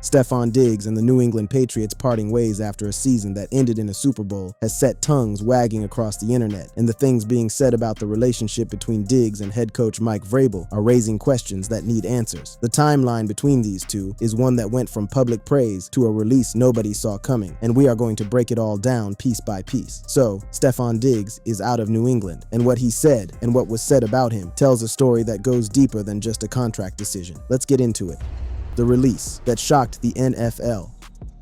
Stefon Diggs and the New England Patriots parting ways after a season that ended in a Super Bowl has set tongues wagging across the internet, and the things being said about the relationship between Diggs and head coach Mike Vrabel are raising questions that need answers. The timeline between these two is one that went from public praise to a release nobody saw coming, and we are going to break it all down piece by piece. So, Stefon Diggs is out of New England, and what he said and what was said about him tells a story that goes deeper than just a contract decision. Let's get into it. The release that shocked the NFL.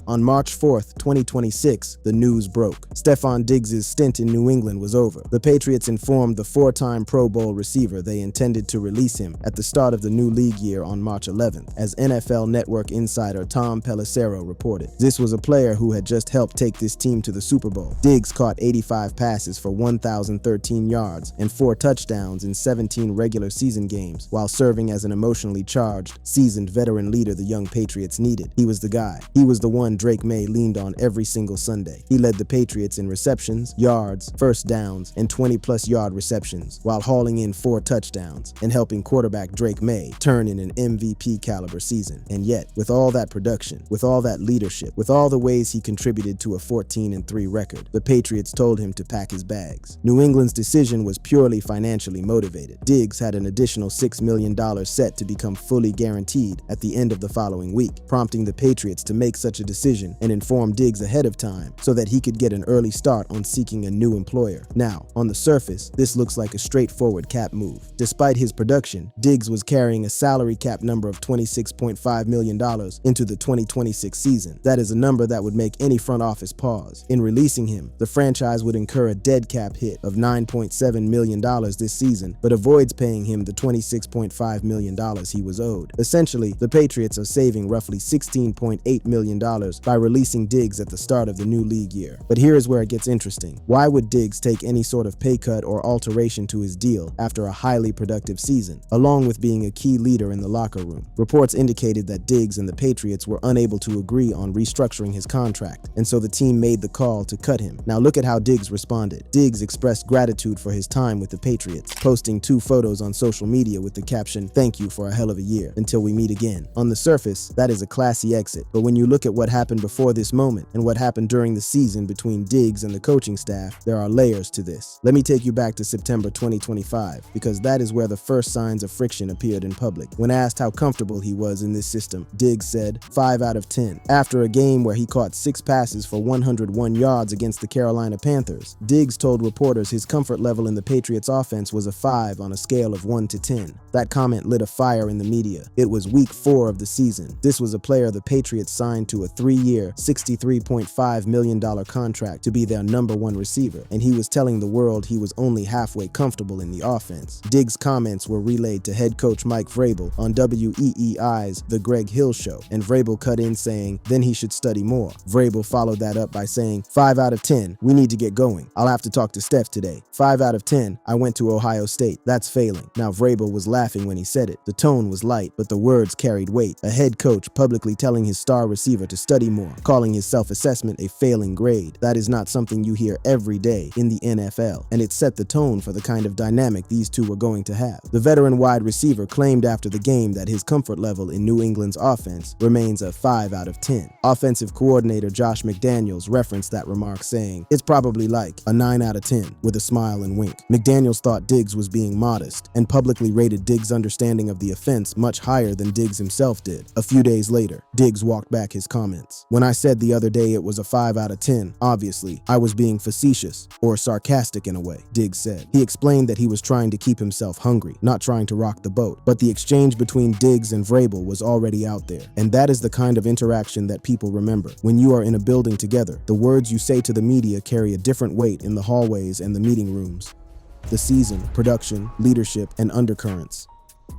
On March 4th, 2026, the news broke. Stefon Diggs' stint in New England was over. The Patriots informed the four-time Pro Bowl receiver they intended to release him at the start of the new league year on March 11th, as NFL Network insider Tom Pelissero reported. This was a player who had just helped take this team to the Super Bowl. Diggs caught 85 passes for 1,013 yards and 4 touchdowns in 17 regular season games, while serving as an emotionally charged, seasoned veteran leader the young Patriots needed. He was the guy. He was the one Drake May leaned on every single Sunday. He led the Patriots in receptions, yards, first downs, and 20-plus yard receptions, while hauling in 4 touchdowns and helping quarterback Drake May turn in an MVP caliber season. And yet, with all that production, with all that leadership, with all the ways he contributed to a 14-3 record, the Patriots told him to pack his bags. New England's decision was purely financially motivated. Diggs had an additional $6 million set to become fully guaranteed at the end of the following week, prompting the Patriots to make such a decision and inform Diggs ahead of time so that he could get an early start on seeking a new employer. Now, on the surface, this looks like a straightforward cap move. Despite his production, Diggs was carrying a salary cap number of $26.5 million into the 2026 season. That is a number that would make any front office pause. In releasing him, the franchise would incur a dead cap hit of $9.7 million this season, but avoids paying him the $26.5 million he was owed. Essentially, the Patriots are saving roughly $16.8 million by releasing Diggs at the start of the new league year. But here is where it gets interesting. Why would Diggs take any sort of pay cut or alteration to his deal after a highly productive season, along with being a key leader in the locker room? Reports indicated that Diggs and the Patriots were unable to agree on restructuring his contract, and so the team made the call to cut him. Now look at how Diggs responded. Diggs expressed gratitude for his time with the Patriots, posting 2 photos on social media with the caption, "Thank you for a hell of a year. Until we meet again." On the surface, that is a classy exit, but when you look at what happened before this moment and what happened during the season between Diggs and the coaching staff, there are layers to this. Let me take you back to September 2025, because that is where the first signs of friction appeared in public. When asked how comfortable he was in this system, Diggs said, 5 out of 10. After a game where he caught 6 passes for 101 yards against the Carolina Panthers, Diggs told reporters his comfort level in the Patriots offense was a 5 on a scale of 1 to 10. That comment lit a fire in the media. It was week 4 of the season. This was a player the Patriots signed to a 3-year, $63.5 million contract to be their number 1 receiver, and he was telling the world he was only halfway comfortable in the offense. Diggs' comments were relayed to head coach Mike Vrabel on WEEI's The Greg Hill Show, and Vrabel cut in saying, then he should study more. Vrabel followed that up by saying, 5 out of 10, we need to get going. I'll have to talk to Steph today. 5 out of 10, I went to Ohio State. That's failing. Now Vrabel was laughing when he said it. The tone was light, but the words carried weight. A head coach publicly telling his star receiver to study more, calling his self-assessment a failing grade. That is not something you hear every day in the NFL, and it set the tone for the kind of dynamic these two were going to have. The veteran wide receiver claimed after the game that his comfort level in New England's offense remains a 5 out of 10. Offensive coordinator Josh McDaniels referenced that remark saying, it's probably like a 9 out of 10, with a smile and wink. McDaniels thought Diggs was being modest, and publicly rated Diggs' understanding of the offense much higher than Diggs himself did. A few days later, Diggs walked back his comments. When I said the other day it was a 5 out of 10, obviously, I was being facetious or sarcastic in a way, Diggs said. He explained that he was trying to keep himself hungry, not trying to rock the boat. But the exchange between Diggs and Vrabel was already out there, and that is the kind of interaction that people remember. When you are in a building together, the words you say to the media carry a different weight in the hallways and the meeting rooms. The season, production, leadership, and undercurrents.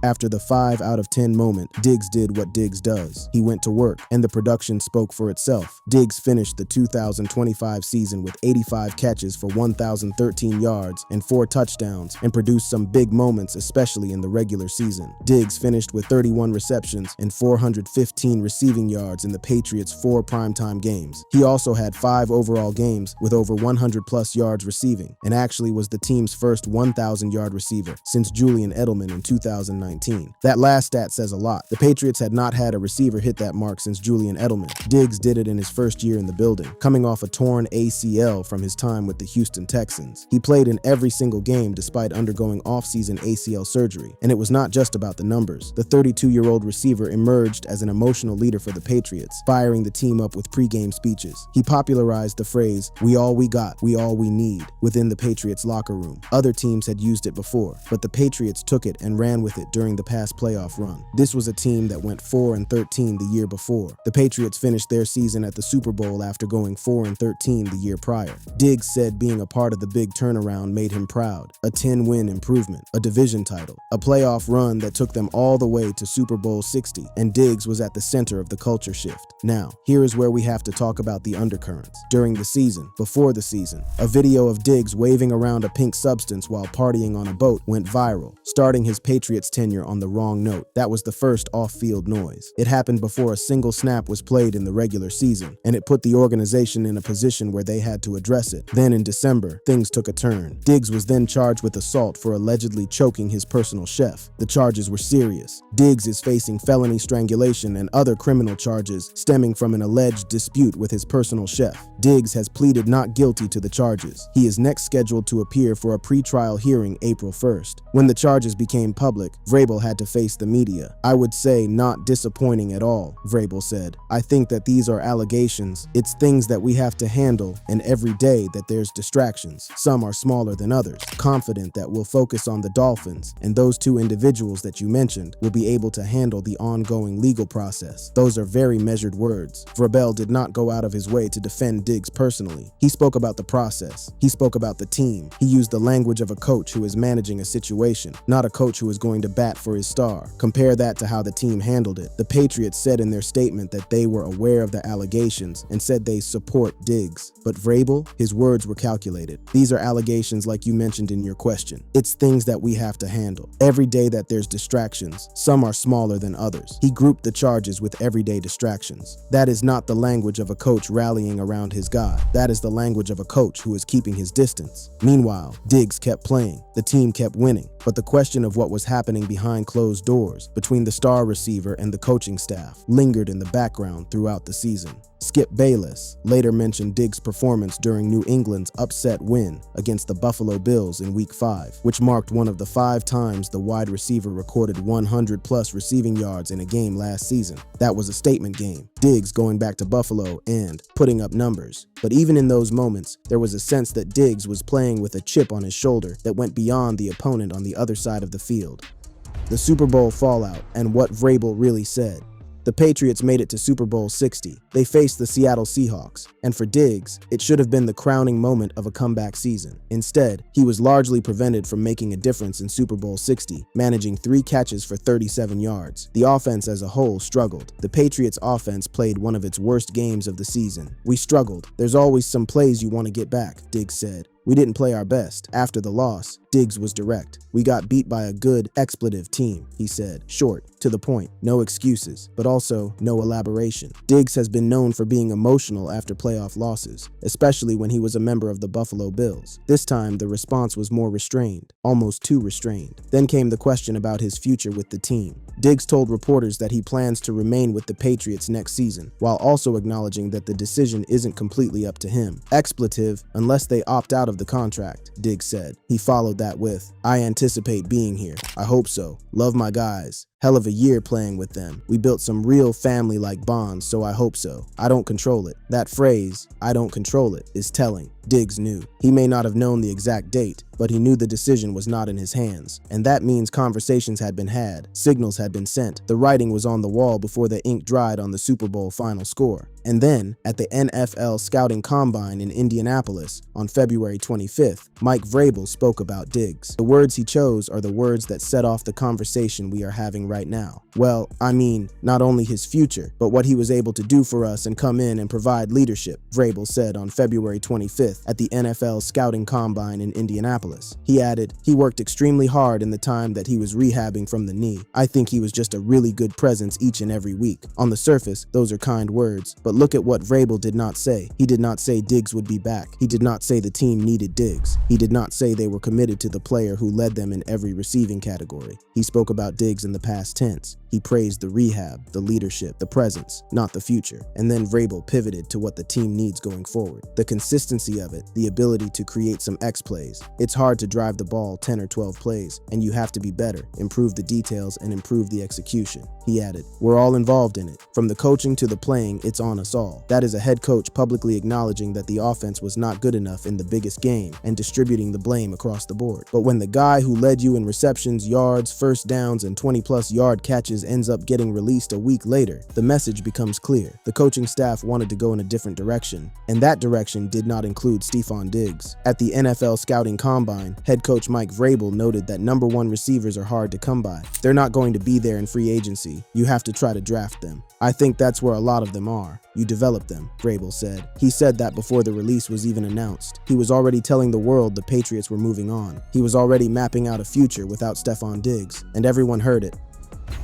After the 5 out of 10 moment, Diggs did what Diggs does. He went to work, and the production spoke for itself. Diggs finished the 2025 season with 85 catches for 1,013 yards and 4 touchdowns, and produced some big moments, especially in the regular season. Diggs finished with 31 receptions and 415 receiving yards in the Patriots' 4 primetime games. He also had 5 overall games with over 100-plus yards receiving, and actually was the team's first 1,000-yard receiver since Julian Edelman in 2008. 2019. That last stat says a lot. The Patriots had not had a receiver hit that mark since Julian Edelman. Diggs did it in his first year in the building, coming off a torn ACL from his time with the Houston Texans. He played in every single game despite undergoing off-season ACL surgery, and it was not just about the numbers. The 32-year-old receiver emerged as an emotional leader for the Patriots, firing the team up with pre-game speeches. He popularized the phrase, "We all we got, we all we need," within the Patriots locker room. Other teams had used it before, but the Patriots took it and ran with it during the past playoff run. This was a team that went 4-13 the year before. The Patriots finished their season at the Super Bowl after going 4-13 the year prior. Diggs said being a part of the big turnaround made him proud. A 10-win improvement, a division title, a playoff run that took them all the way to Super Bowl 60, and Diggs was at the center of the culture shift. Now, here is where we have to talk about the undercurrents. During the season, before the season, a video of Diggs waving around a pink substance while partying on a boat went viral, starting his Patriots tenure on the wrong note. That was the first off-field noise. It happened before a single snap was played in the regular season, and it put the organization in a position where they had to address it. Then in December, things took a turn. Diggs was then charged with assault for allegedly choking his personal chef. The charges were serious. Diggs is facing felony strangulation and other criminal charges stemming from an alleged dispute with his personal chef. Diggs has pleaded not guilty to the charges. He is next scheduled to appear for a pre-trial hearing April 1st. When the charges became public, Vrabel had to face the media. "I would say not disappointing at all," Vrabel said. "I think that these are allegations. It's things that we have to handle, and every day that there's distractions. Some are smaller than others. Confident that we'll focus on the Dolphins, and those two individuals that you mentioned will be able to handle the ongoing legal process." Those are very measured words. Vrabel did not go out of his way to defend Diggs personally. He spoke about the process. He spoke about the team. He used the language of a coach who is managing a situation, not a coach who is going to bat for his star. Compare that to how the team handled it. The Patriots said in their statement that they were aware of the allegations and said they support Diggs. But Vrabel, his words were calculated. "These are allegations like you mentioned in your question. It's things that we have to handle. Every day that there's distractions, some are smaller than others." He grouped the charges with everyday distractions. That is not the language of a coach rallying around his guy. That is the language of a coach who is keeping his distance. Meanwhile, Diggs kept playing. The team kept winning. But the question of what was happening behind closed doors, between the star receiver and the coaching staff, lingered in the background throughout the season. Skip Bayless later mentioned Diggs' performance during New England's upset win against the Buffalo Bills in Week 5, which marked one of the 5 times the wide receiver recorded 100-plus receiving yards in a game last season. That was a statement game. Diggs going back to Buffalo and putting up numbers. But even in those moments, there was a sense that Diggs was playing with a chip on his shoulder that went beyond the opponent on the other side of the field. The Super Bowl fallout and what Vrabel really said. The Patriots made it to Super Bowl 60. They faced the Seattle Seahawks, and for Diggs, it should have been the crowning moment of a comeback season. Instead, he was largely prevented from making a difference in Super Bowl 60, managing 3 catches for 37 yards. The offense as a whole struggled. The Patriots' offense played one of its worst games of the season. "We struggled. There's always some plays you want to get back," Diggs said. "We didn't play our best." After the loss, Diggs was direct. "We got beat by a good, expletive team," he said. Short, to the point, no excuses, but also no elaboration. Diggs has been known for being emotional after playoff losses, especially when he was a member of the Buffalo Bills. This time, the response was more restrained, almost too restrained. Then came the question about his future with the team. Diggs told reporters that he plans to remain with the Patriots next season, while also acknowledging that the decision isn't completely up to him. Expletive, unless they opt out of the contract, Diggs said. He followed that with, "I anticipate being here. I hope so. Love my guys. Hell of a year playing with them. We built some real family-like bonds, so I hope so. I don't control it." That phrase, "I don't control it," is telling. Diggs knew. He may not have known the exact date, but he knew the decision was not in his hands. And that means conversations had been had, signals had been sent, the writing was on the wall before the ink dried on the Super Bowl final score. And then, at the NFL Scouting Combine in Indianapolis on February 25th, Mike Vrabel spoke about Diggs. The words he chose are the words that set off the conversation we are having building right now. Well, I mean, not only his future, but what he was able to do for us and come in and provide leadership, Vrabel said on February 25th at the NFL Scouting Combine in Indianapolis. He added, "He worked extremely hard in the time that he was rehabbing from the knee. I think he was just a really good presence each and every week." On the surface, those are kind words, but look at what Vrabel did not say. He did not say Diggs would be back. He did not say the team needed Diggs. He did not say they were committed to the player who led them in every receiving category. He spoke about Diggs in the past tense. He praised the rehab, the leadership, the presence, not the future. And then Vrabel pivoted to what the team needs going forward. The consistency of it, the ability to create some X plays. It's hard to drive the ball 10 or 12 plays, and you have to be better, improve the details, and improve the execution. He added, "We're all involved in it. From the coaching to the playing, it's on us all." That is a head coach publicly acknowledging that the offense was not good enough in the biggest game and distributing the blame across the board. But when the guy who led you in receptions, yards, first downs, and 20-plus yard catches ends up getting released a week later, the message becomes clear. The coaching staff wanted to go in a different direction, and that direction did not include Stefon Diggs. At the NFL Scouting Combine, head coach Mike Vrabel noted that number one receivers are hard to come by. They're not going to be there in free agency. You have to try to draft them. I think that's where a lot of them are. You develop them, Vrabel said. He said that before the release was even announced. He was already telling the world the Patriots were moving on. He was already mapping out a future without Stefon Diggs, and everyone heard it.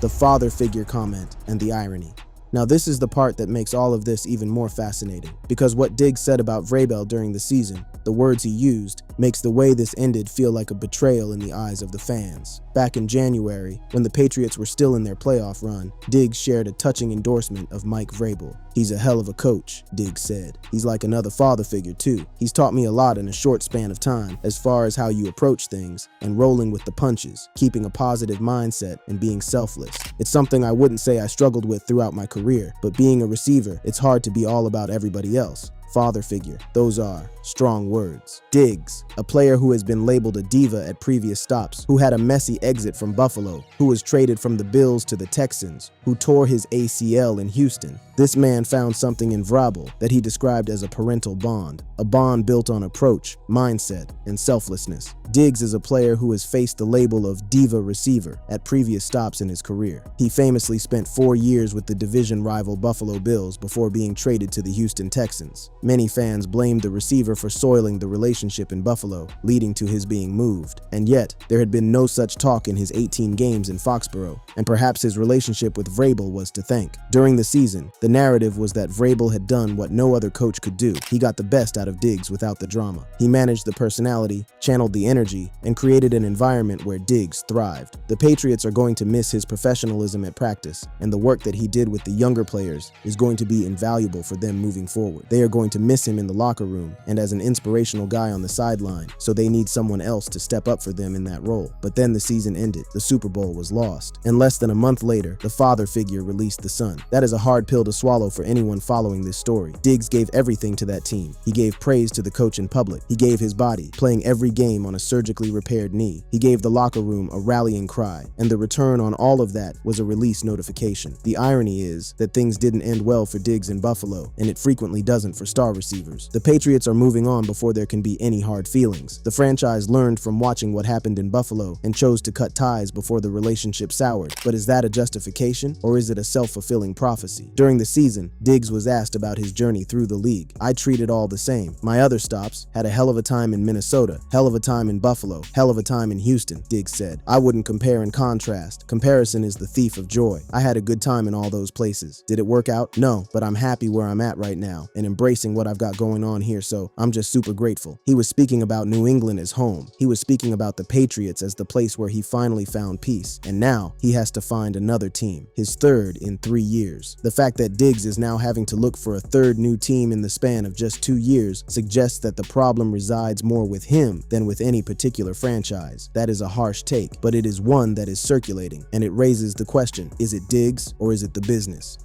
The father figure comment and the irony. Now this is the part that makes all of this even more fascinating, because what Diggs said about Vrabel during the season, the words he used, makes the way this ended feel like a betrayal in the eyes of the fans. Back in January, when the Patriots were still in their playoff run, Diggs shared a touching endorsement of Mike Vrabel. "He's a hell of a coach," Diggs said. "He's like another father figure too. He's taught me a lot in a short span of time, as far as how you approach things and rolling with the punches, keeping a positive mindset and being selfless. It's something I wouldn't say I struggled with throughout my career, but being a receiver, it's hard to be all about everybody else." Father figure. Those are strong words. Diggs, a player who has been labeled a diva at previous stops, who had a messy exit from Buffalo, who was traded from the Bills to the Texans, who tore his ACL in Houston. This man found something in Vrabel that he described as a parental bond, a bond built on approach, mindset, and selflessness. Diggs is a player who has faced the label of diva receiver at previous stops in his career. He famously spent 4 years with the division rival Buffalo Bills before being traded to the Houston Texans. Many fans blamed the receiver for soiling the relationship in Buffalo, leading to his being moved. And yet, there had been no such talk in his 18 games in Foxborough, and perhaps his relationship with Vrabel was to thank. During the season, the narrative was that Vrabel had done what no other coach could do. He got the best out of Diggs without the drama. He managed the personality, channeled the energy, and created an environment where Diggs thrived. The Patriots are going to miss his professionalism at practice, and the work that he did with the younger players is going to be invaluable for them moving forward. They are going to miss him in the locker room and as an inspirational guy on the sideline, so they need someone else to step up for them in that role. But then the season ended. The Super Bowl was lost. And less than a month later, the father figure released the son. That is a hard pill to swallow for anyone following this story. Diggs gave everything to that team. He gave praise to the coach in public. He gave his body, playing every game on a surgically repaired knee. He gave the locker room a rallying cry, and the return on all of that was a release notification. The irony is that things didn't end well for Diggs in Buffalo, and it frequently doesn't for star receivers. The Patriots are moving on before there can be any hard feelings. The franchise learned from watching what happened in Buffalo and chose to cut ties before the relationship soured. But is that a justification, or is it a self-fulfilling prophecy? During the season, Diggs was asked about his journey through the league. "I treat it all the same. My other stops had a hell of a time in Minnesota, hell of a time in Buffalo, hell of a time in Houston," Diggs said. "I wouldn't compare and contrast. Comparison is the thief of joy. I had a good time in all those places. Did it work out? No, but I'm happy where I'm at right now and embracing what I've got going on here, so I'm just super grateful." He was speaking about New England as home. He was speaking about the Patriots as the place where he finally found peace. And now he has to find another team, his third in 3 years. The fact that Diggs is now having to look for a third new team in the span of just 2 years suggests that the problem resides more with him than with any particular franchise. That is a harsh take, but it is one that is circulating, and it raises the question, is it Diggs or is it the business?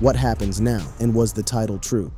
What happens now, and was the title true?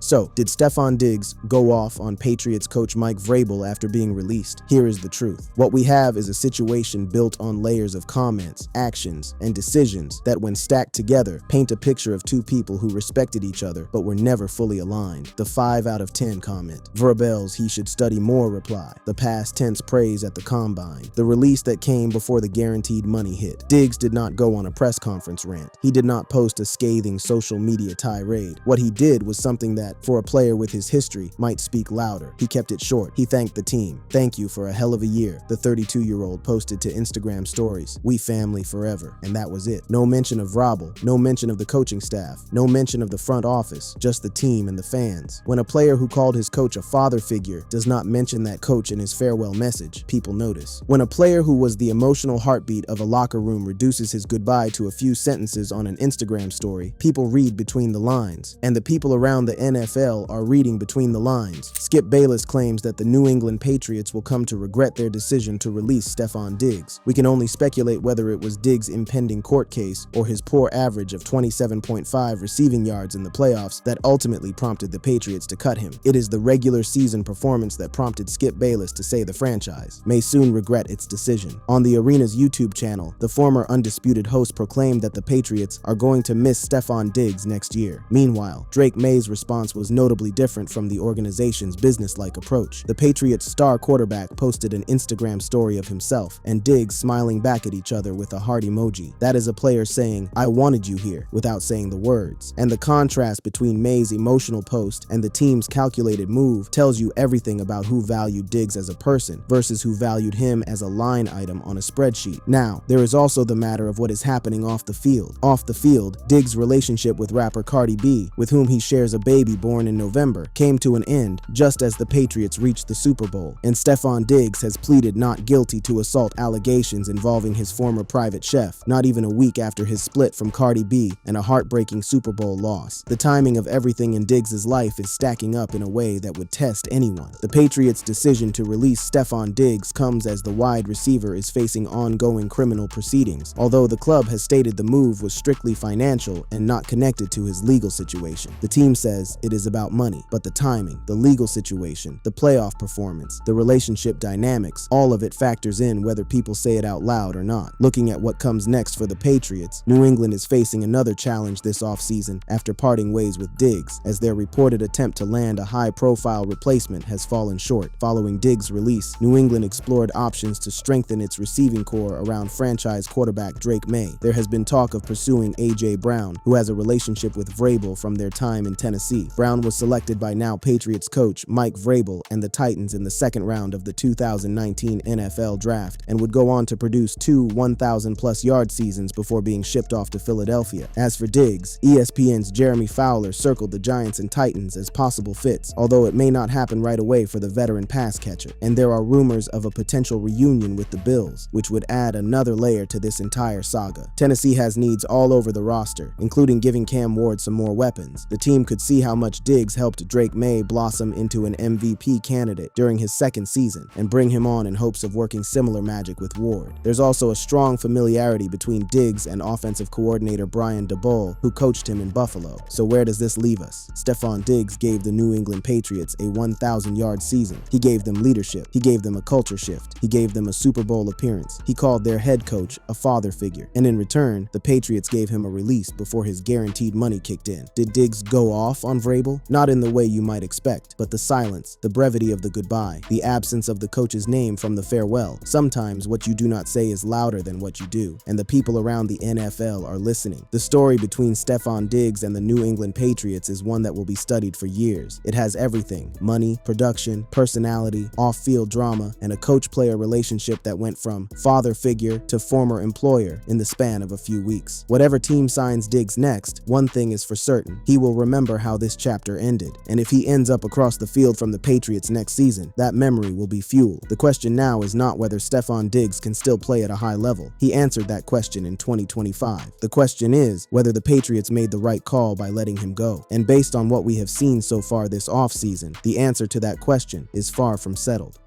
So, did Stefon Diggs go off on Patriots coach Mike Vrabel after being released? Here is the truth. What we have is a situation built on layers of comments, actions, and decisions that, when stacked together, paint a picture of two people who respected each other but were never fully aligned. The 5 out of 10 comment, Vrabel's "he should study more" reply, the past tense praise at the combine, the release that came before the guaranteed money hit. Diggs did not go on a press conference rant. He did not post a scathing social media tirade. What he did was something that, for a player with his history, might speak louder. He kept it short. He thanked the team. "Thank you for a hell of a year," the 32-year-old posted to Instagram stories. "We family forever." And that was it. No mention of Vrabel, no mention of the coaching staff, no mention of the front office, just the team and the fans. When a player who called his coach a father figure does not mention that coach in his farewell message, people notice. When a player who was the emotional heartbeat of a locker room reduces his goodbye to a few sentences on an Instagram story, people read between the lines, and the people around the NFL are reading between the lines. Skip Bayless claims that the New England Patriots will come to regret their decision to release Stefon Diggs. We can only speculate whether it was Diggs' impending court case or his poor average of 27.5 receiving yards in the playoffs that ultimately prompted the Patriots to cut him. It is the regular season performance that prompted Skip Bayless to say the franchise may soon regret its decision. On the Arena's YouTube channel, the former undisputed host proclaimed that the Patriots are going to miss Stefon Diggs next year. Meanwhile, Drake May's response was notably different from the organization's businesslike approach. The Patriots' star quarterback posted an Instagram story of himself and Diggs smiling back at each other with a heart emoji. That is a player saying, "I wanted you here," without saying the words. And the contrast between May's emotional post and the team's calculated move tells you everything about who valued Diggs as a person versus who valued him as a line item on a spreadsheet. Now, there is also the matter of what is happening off the field. Off the field, Diggs' relationship with rapper Cardi B, with whom he shares a baby born in November, came to an end just as the Patriots reached the Super Bowl, and Stefon Diggs has pleaded not guilty to assault allegations involving his former private chef, not even a week after his split from Cardi B and a heartbreaking Super Bowl loss. The timing of everything in Diggs' life is stacking up in a way that would test anyone. The Patriots' decision to release Stefon Diggs comes as the wide receiver is facing ongoing criminal proceedings, although the club has stated the move was strictly financial and not connected to his legal situation. The team says it is about money, but the timing, the legal situation, the playoff performance, the relationship dynamics, all of it factors in whether people say it out loud or not. Looking at what comes next for the Patriots, New England is facing another challenge this offseason after parting ways with Diggs, as their reported attempt to land a high-profile replacement has fallen short. Following Diggs' release, New England explored options to strengthen its receiving core around franchise quarterback Drake May. There has been talk of pursuing A.J. Brown, who has a relationship with Vrabel from their time in Tennessee. Brown was selected by now Patriots coach Mike Vrabel and the Titans in the second round of the 2019 NFL Draft, and would go on to produce 2 1,000-plus yard seasons before being shipped off to Philadelphia. As for Diggs, ESPN's Jeremy Fowler circled the Giants and Titans as possible fits, although it may not happen right away for the veteran pass catcher. And there are rumors of a potential reunion with the Bills, which would add another layer to this entire saga. Tennessee has needs all over the roster, including giving Cam Ward some more weapons. The team could see how much Diggs helped Drake May blossom into an MVP candidate during his second season and bring him on in hopes of working similar magic with Ward. There's also a strong familiarity between Diggs and offensive coordinator Brian Daboll, who coached him in Buffalo. So where does this leave us? Stefon Diggs gave the New England Patriots a 1,000-yard season. He gave them leadership. He gave them a culture shift. He gave them a Super Bowl appearance. He called their head coach a father figure. And in return, the Patriots gave him a release before his guaranteed money kicked in. Did Diggs go off on Vrabel? Not in the way you might expect, but the silence, the brevity of the goodbye, the absence of the coach's name from the farewell. Sometimes what you do not say is louder than what you do, and the people around the NFL are listening. The story between Stefon Diggs and the New England Patriots is one that will be studied for years. It has everything: money, production, personality, off-field drama, and a coach-player relationship that went from father figure to former employer in the span of a few weeks. Whatever team signs Diggs next, one thing is for certain: he will remember how this chapter ended. And if he ends up across the field from the Patriots next season, that memory will be fuel. The question now is not whether Stefon Diggs can still play at a high level. He answered that question in 2025. The question is whether the Patriots made the right call by letting him go. And based on what we have seen so far this offseason, the answer to that question is far from settled.